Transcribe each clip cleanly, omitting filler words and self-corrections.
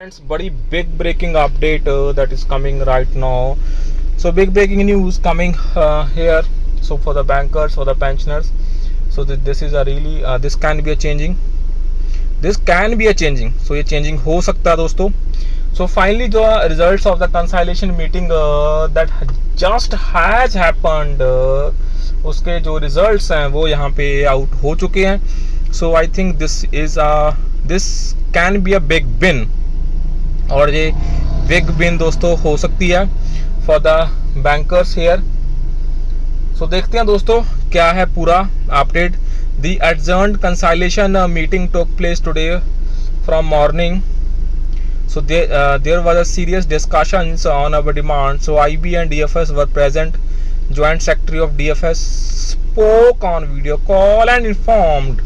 Friends, body big breaking update that is coming right now. So big breaking news coming here. So for the bankers, for the pensioners. So this is a really this can be a changing. This can be a changing. So ये changing हो सकता है दोस्तों. So finally the results of the conciliation meeting that just has happened. उसके जो results हैं वो यहाँ पे out हो चुके हैं. So I think this can be a big win. और ये बिग विन दोस्तों हो सकती है for the bankers here. So देखते हैं दोस्तों क्या है पूरा update. The adjourned conciliation meeting took place today from morning. So there was a serious discussions on our demand. So IB and DFS were present. Joint Secretary of DFS spoke on video call and informed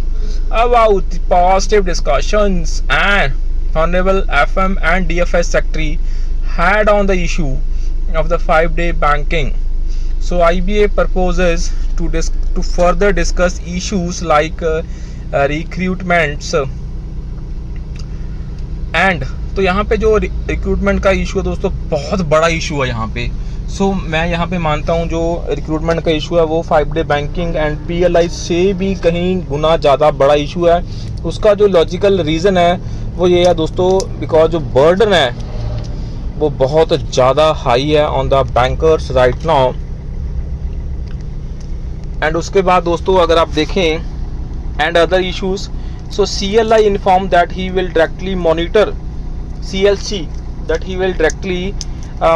about the positive discussions and Honorable FM and DFS Secretary had on the issue of the 5-day banking. So IBA proposes to further discuss issues like recruitments and तो यहाँ पे जो recruitment का issue है दोस्तों बहुत बड़ा issue है यहाँ पे. सो मैं यहाँ पे मानता हूँ जो रिक्रूटमेंट का इशू है वो 5-डे बैंकिंग एंड PLI से भी कहीं गुना ज़्यादा बड़ा इशू है. उसका जो लॉजिकल रीज़न है वो ये है दोस्तों बिकॉज जो बर्डन है वो बहुत ज़्यादा हाई है on the bankers right now. And उसके बाद दोस्तों अगर आप देखें and other issues. So CLI inform that he will directly monitor CLC that he will directly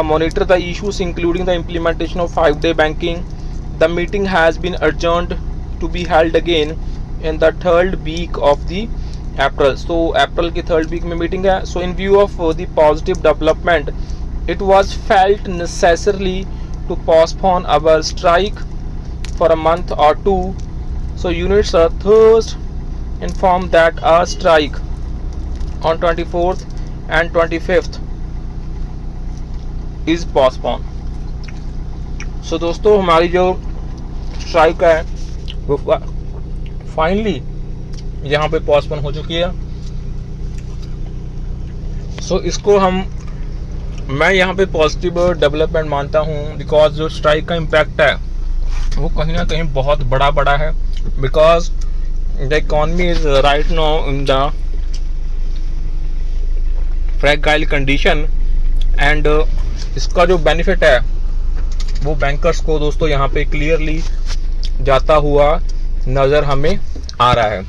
monitor the issues including the implementation of 5-day banking. The meeting has been adjourned to be held again in the third week of the April. So April की third week में meeting है. So in view of the positive development, it was felt necessary to postpone our strike for a month or two. So units are thus informed that our strike on 24th and 25th is postponed. So दोस्तों हमारी जो strike है वो finally यहाँ पे postpone हो चुकी है. सो इसको मैं यहाँ पे पॉजिटिव डेवलपमेंट मानता हूँ बिकॉज जो स्ट्राइक का इम्पैक्ट है वो कहीं ना कहीं बहुत बड़ा है because the economy is right now in the fragile condition and इसका जो बेनिफिट है वो बैंकर्स को दोस्तों यहाँ पे क्लियरली जाता हुआ नज़र हमें आ रहा है.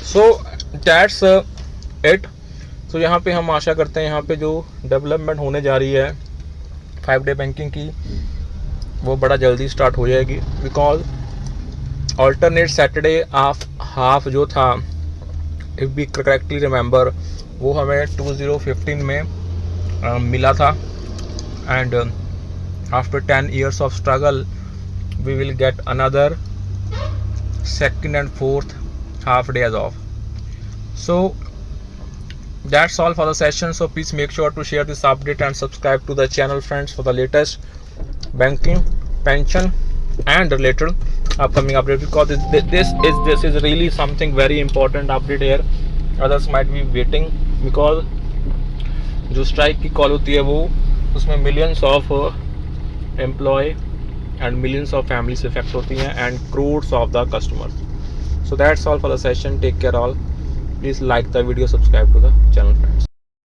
So that's it. सो यहाँ पे हम आशा करते हैं यहाँ पे जो डेवलपमेंट होने जा रही है 5-डे बैंकिंग की वो बड़ा जल्दी स्टार्ट हो जाएगी बिकॉज ऑल्टरनेट सैटरडे हाफ जो था इफ वी करेक्टली रिमेंबर वो हमें 2015 में मिला था and after 10 years of struggle we will get another second and fourth half days off. So that's all for the session. So please make sure to share this update and subscribe to the channel friends for the latest banking pension and related upcoming update because this is really something very important update here. Others might be waiting because जो strike की call होती है वो उसमें millions of employ and millions of families affect होती हैं and crores of the customers. So that's all for the session. Take care all. Please like the video, subscribe to the channel friend.